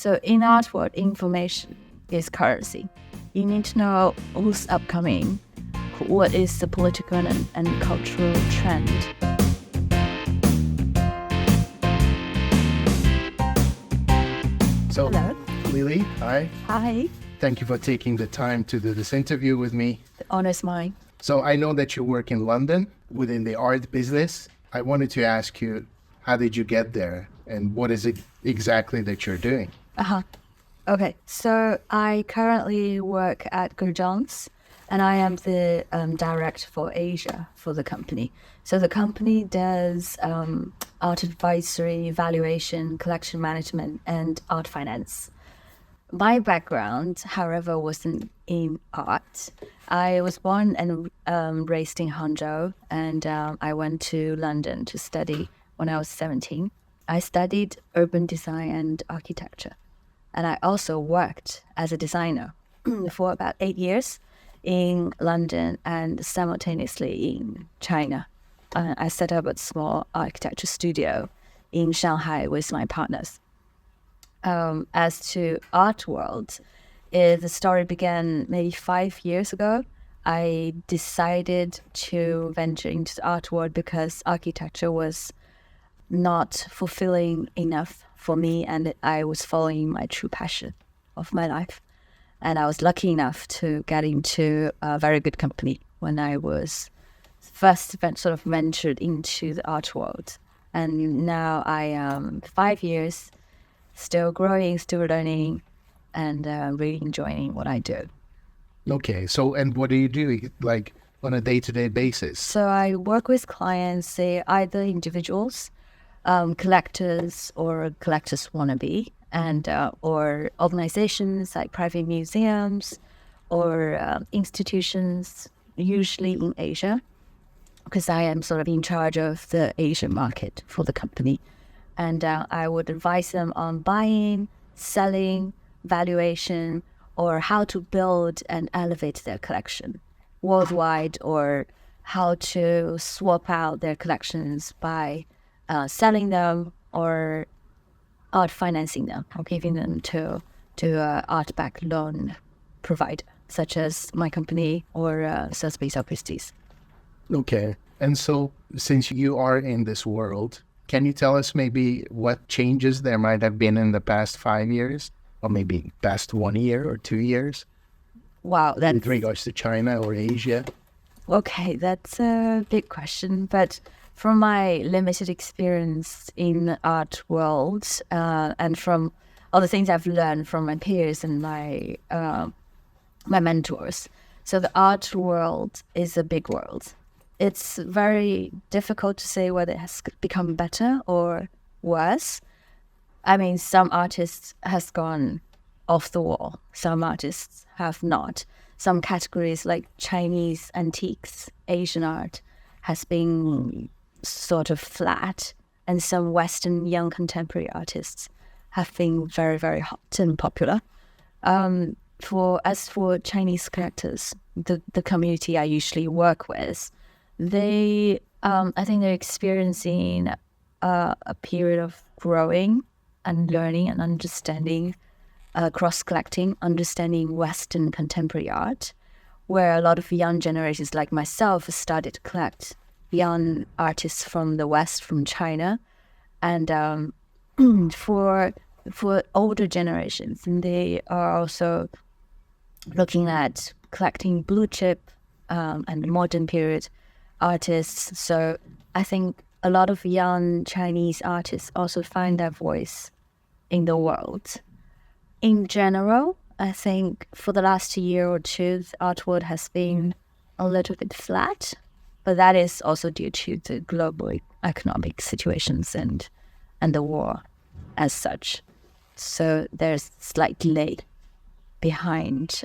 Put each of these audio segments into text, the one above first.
So in art world, information is currency. You need to know who's upcoming, what is the political and cultural trend. So, Hello. Lily, hi. Hi. Thank you for taking the time to do this interview with me. The honor's mine. So I know that you work in London within the art business. I wanted to ask you, how did you get there and what is it exactly that you're doing? Okay, so I currently work at Gurjans and I am the director for Asia for the company. So the company does art advisory, valuation, collection management, and art finance. My background, however, wasn't in art. I was born and raised in Hangzhou, and I went to London to study when I was 17. I studied urban design and architecture, and I also worked as a designer for about 8 years in London and simultaneously in China. I set up a small architecture studio in Shanghai with my partners. As to art world, the story began maybe 5 years ago. I decided to venture into the art world because architecture was not fulfilling enough for me, and I was following my true passion of my life. And I was lucky enough to get into a very good company when I was first sort of ventured into the art world. And now I am 5 years, still growing, still learning, and really enjoying what I do. Okay, so and what do you do like on a day-to-day basis? So I work with clients, say either individuals, collectors or collectors wannabe, and or organizations like private museums or institutions, usually in Asia, because I am sort of in charge of the Asian market for the company. And I would advise them on buying, selling, valuation, or how to build and elevate their collection worldwide, or how to swap out their collections by selling them or art financing them, or giving them to art-backed loan provider, such as my company or Sotheby's or Christie's. Okay, and so since you are in this world, can you tell us maybe what changes there might have been in the past 5 years, or maybe past 1 year or 2 years? Wow, that's... with regards to China or Asia? Okay, that's a big question. But from my limited experience in the art world and from all the things I've learned from my peers and my mentors, so the art world is a big world. It's very difficult to say whether it has become better or worse. I mean, some artists has gone off the wall. Some artists have not. Some categories like Chinese antiques, Asian art has been sort of flat. And some Western young contemporary artists have been very, very hot and popular. As for Chinese collectors, the community I usually work with, I think they're experiencing a period of growing and learning and understanding, cross-collecting, understanding Western contemporary art, where a lot of young generations like myself started to collect young artists from the West, from China, and for older generations, and they are also looking at collecting blue chip and modern period artists. So I think a lot of young Chinese artists also find their voice in the world. In general, I think for the last year or two, the art world has been a little bit flat, but that is also due to the global economic situations and the war as such. So there's slight delay behind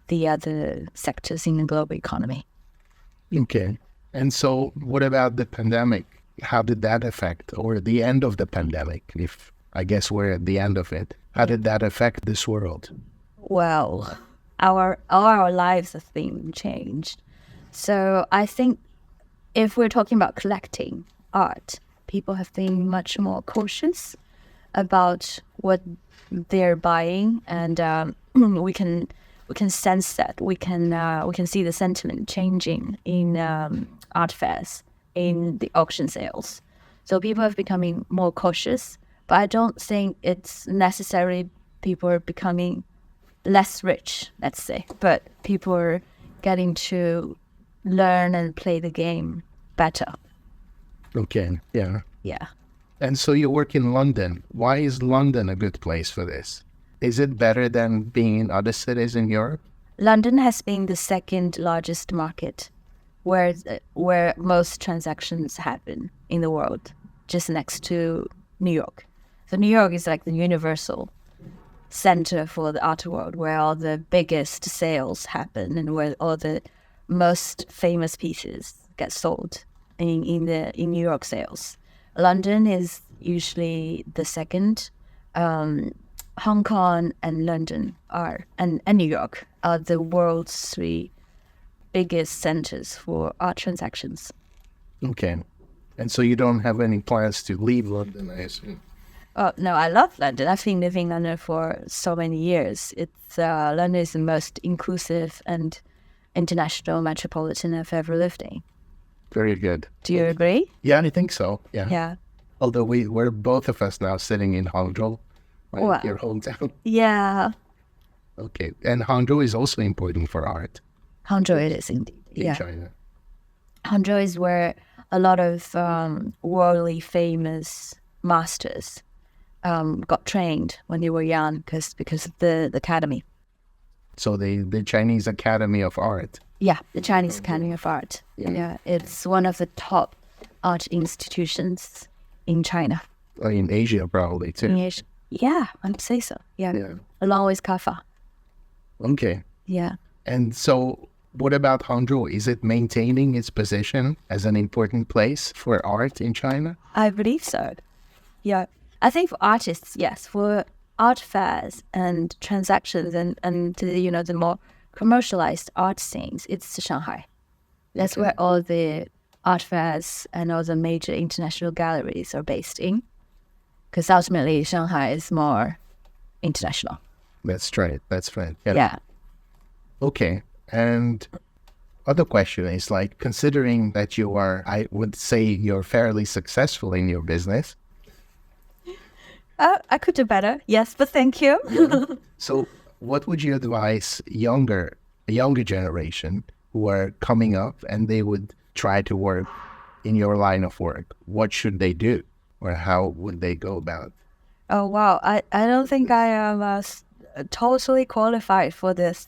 the other sectors in the global economy. Okay. And so what about the pandemic? How did that affect, or the end of the pandemic, if I guess we're at the end of it? How did that affect this world? Well, our lives have been changed. So I think if we're talking about collecting art, people have been much more cautious. about what they're buying, and we can sense that. We can see the sentiment changing in art fairs, in the auction sales. So people are becoming more cautious, but I don't think it's necessarily people are becoming less rich, let's say, but people are getting to learn and play the game better. Okay, yeah. Yeah. And so you work in London. Why is London a good place for this? Is it better than being in other cities in Europe? London has been the second largest market where most transactions happen in the world, just next to New York. So New York is like the universal center for the art world, where all the biggest sales happen and where all the most famous pieces get sold in New York sales. London is usually the second. Hong Kong and London and New York are the world's three biggest centers for art transactions. Okay. And so you don't have any plans to leave London, I assume? Oh, no, I love London. I've been living in London for so many years. London is the most inclusive and international metropolitan I've ever lived in. Very good. Do you agree? Yeah, I think so. Yeah. Yeah. Although we're both of us now sitting in Hangzhou, right? Wow. Your hometown. Yeah. Okay. And Hangzhou is also important for art Hangzhou it is indeed. in Yeah. China. Hangzhou is where a lot of worldly famous masters got trained when they were young because of the academy. So the Chinese Academy of Art. Yeah, the Chinese Academy of Art. Yeah. Yeah, it's one of the top art institutions in China. In Asia, probably, too. In Asia. Yeah, I'd say so. Yeah. Yeah. Along with Kafa. Okay. Yeah. And so what about Hangzhou? Is it maintaining its position as an important place for art in China? I believe so. Yeah. I think for artists, yes. For art fairs and transactions and the more commercialized art scenes, it's Shanghai. That's Okay. where all the art fairs and all the major international galleries are based in. Because ultimately, Shanghai is more international. That's right. That's right. Yeah. Yeah. Okay. And other question is, like, considering that you are, I would say you're fairly successful in your business. I could do better. Yes, but thank you. So what would you advise a younger generation who are coming up and they would try to work in your line of work? What should they do, or how would they go about? Oh, wow. I don't think I am totally qualified for this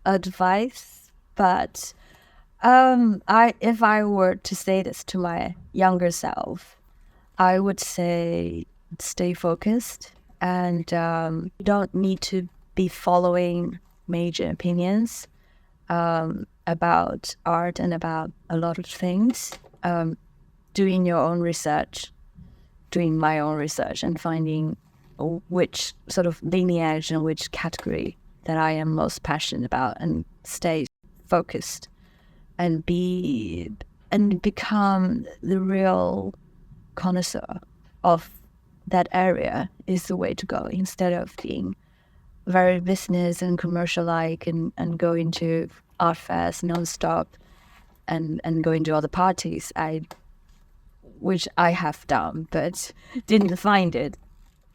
advice, but if I were to say this to my younger self, I would say stay focused, and you don't need to be following major opinions about art and about a lot of things. Doing your own research, doing my own research, and finding which sort of lineage and which category that I am most passionate about, and stay focused and become the real connoisseur of that area is the way to go, instead of being very business and commercial-like and going to art fairs non-stop and going to other parties, which I have done, but didn't find it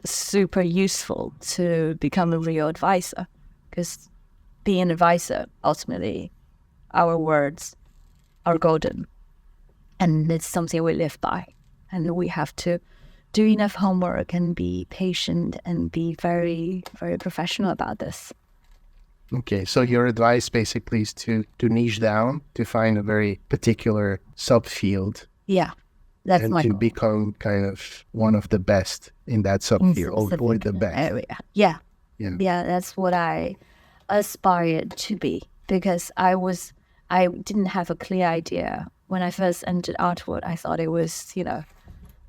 super useful to become a real advisor. Because being an advisor, ultimately, our words are golden, and it's something we live by, and we have to do enough homework and be patient and be very, very professional about this. Okay, so your advice basically is to niche down, to find a very particular subfield, Yeah, that's and my to goal. become kind of one of the best in that subfield, or the best. area. Yeah. Yeah. Yeah, that's what I aspired to be, because I didn't have a clear idea when I first entered art world. I thought it was,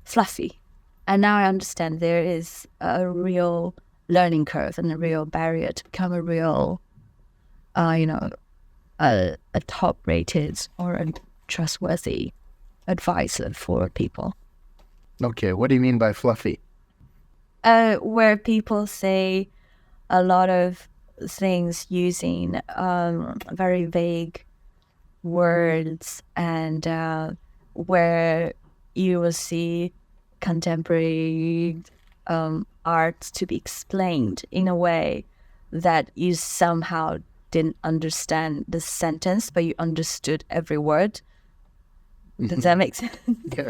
fluffy. And now I understand there is a real learning curve and a real barrier to become a real, a top-rated or a trustworthy advisor for people. Okay, what do you mean by fluffy? where people say a lot of things using very vague words, and where you will see contemporary art to be explained in a way that you somehow didn't understand the sentence, but you understood every word. Does that make sense?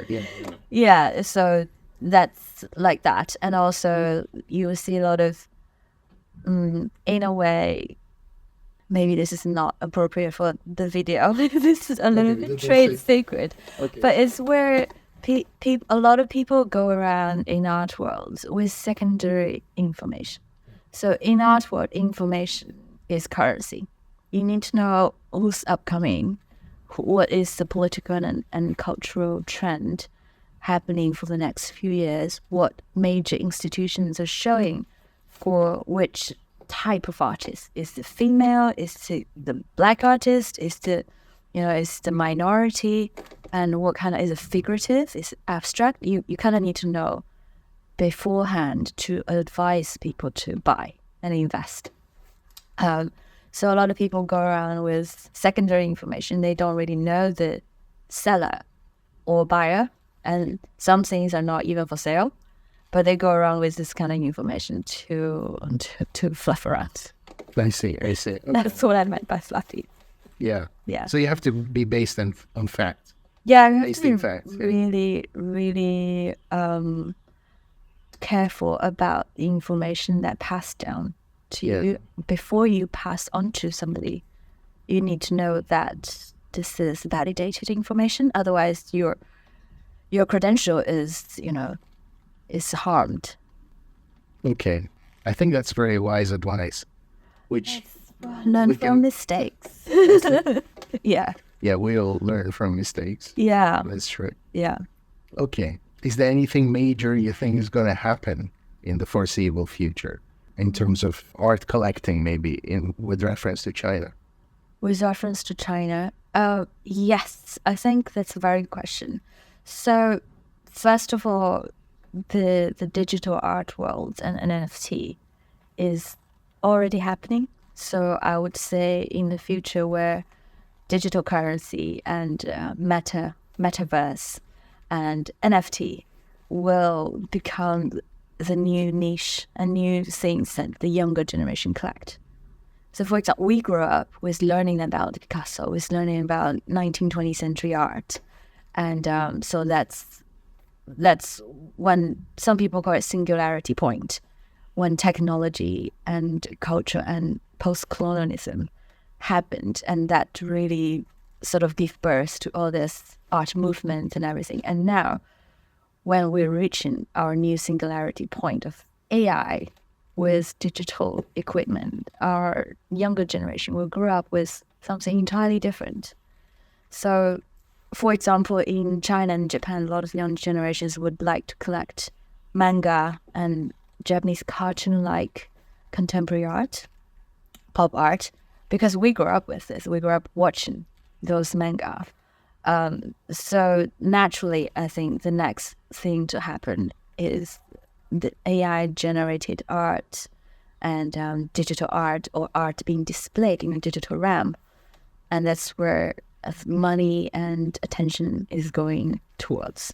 Yeah. Yeah, so that's like that. And also you will see a lot of, in a way, maybe this is not appropriate for the video. This is a little bit trade secret. Okay. But it's where a lot of people go around in art worlds with secondary information. So in art world, information is currency. You need to know who's upcoming, what is the political and cultural trend happening for the next few years, what major institutions are showing for which type of artist. Is the female, is the black artist, is the minority, and what kind of, is it figurative, is it abstract? You kind of need to know beforehand to advise people to buy and invest. So a lot of people go around with secondary information. They don't really know the seller or buyer, and some things are not even for sale, but they go around with this kind of information to fluff around. I see. Okay. That's what I meant by fluffy. Yeah. Yeah. So you have to be based on fact. Yeah, you have Based to in be fact. really, really careful about the information that passed down to you before you pass on to somebody. You need to know that this is validated information. Otherwise, your credential is harmed. Okay. I think that's very wise advice. Which Learn from mistakes. Yeah. Yeah, we all learn from mistakes. Yeah. That's true. Yeah. Okay. Is there anything major you think is going to happen in the foreseeable future in terms of art collecting, maybe with reference to China? With reference to China, yes, I think that's a very good question. So, first of all, the digital art world and NFT is already happening. So I would say in the future where digital currency and metaverse and NFT will become the new niche and new things that the younger generation collect. So for example, we grew up with learning about Picasso, with learning about 19th, 20th century art. And so that's when some people call it singularity point, when technology and culture and post-colonialism happened, and that really sort of gave birth to all this art movement and everything. And now, when we're reaching our new singularity point of AI with digital equipment, our younger generation will grow up with something entirely different. So, for example, in China and Japan, a lot of young generations would like to collect manga and Japanese cartoon-like contemporary art, pop art, because we grew up with this. We grew up watching those manga. So naturally, I think the next thing to happen is the AI-generated art and digital art, or art being displayed in a digital realm. And that's where money and attention is going towards.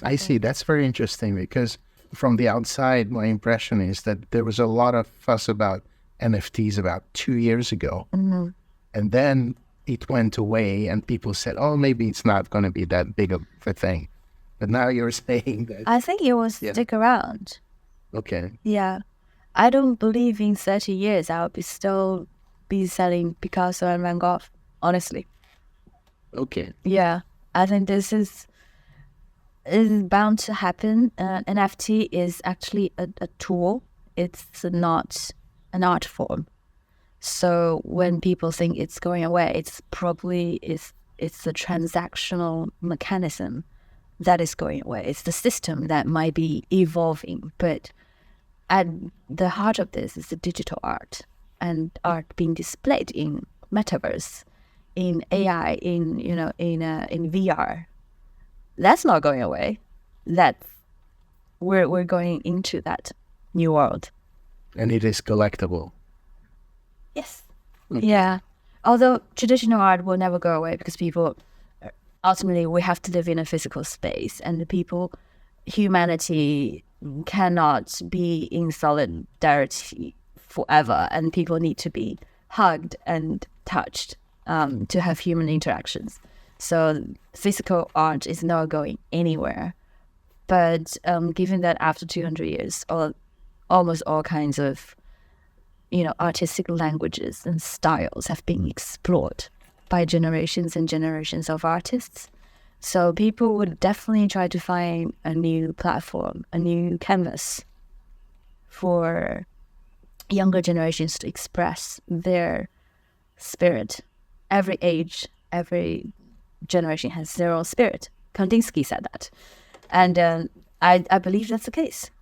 I see. That's very interesting, because from the outside, my impression is that there was a lot of fuss about NFTs about 2 years ago. Mm-hmm. And then it went away and people said, oh, maybe it's not going to be that big of a thing. But now you're saying that... I think it will stick around. Okay. Yeah. I don't believe in 30 years I'll still be selling Picasso and Van Gogh, honestly. Okay. Yeah. I think this is bound to happen. NFT is actually a tool. It's not an art form. So when people think it's going away, it's probably it's the transactional mechanism that is going away. It's the system that might be evolving, but at the heart of this is the digital art, and art being displayed in metaverse, in AI, in VR. That's not going away. We're going into that new world. And it is collectible. Yes. Yeah. Although traditional art will never go away because people, ultimately, we have to live in a physical space, and the people, humanity cannot be in solidarity forever, and people need to be hugged and touched to have human interactions. So physical art is not going anywhere. But given that after 200 years, almost all kinds of, artistic languages and styles have been explored by generations and generations of artists. So people would definitely try to find a new platform, a new canvas for younger generations to express their spirit. Every age, every generation has their own spirit. Kandinsky said that. And I believe that's the case.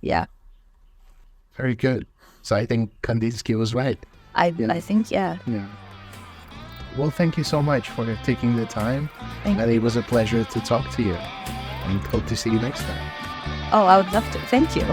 Yeah. Very good. So I think Kandinsky was right. I think, yeah. Yeah. Well, thank you so much for taking the time. Thank And it was a pleasure to talk to you. And hope to see you next time. Oh, I would love to. Thank you.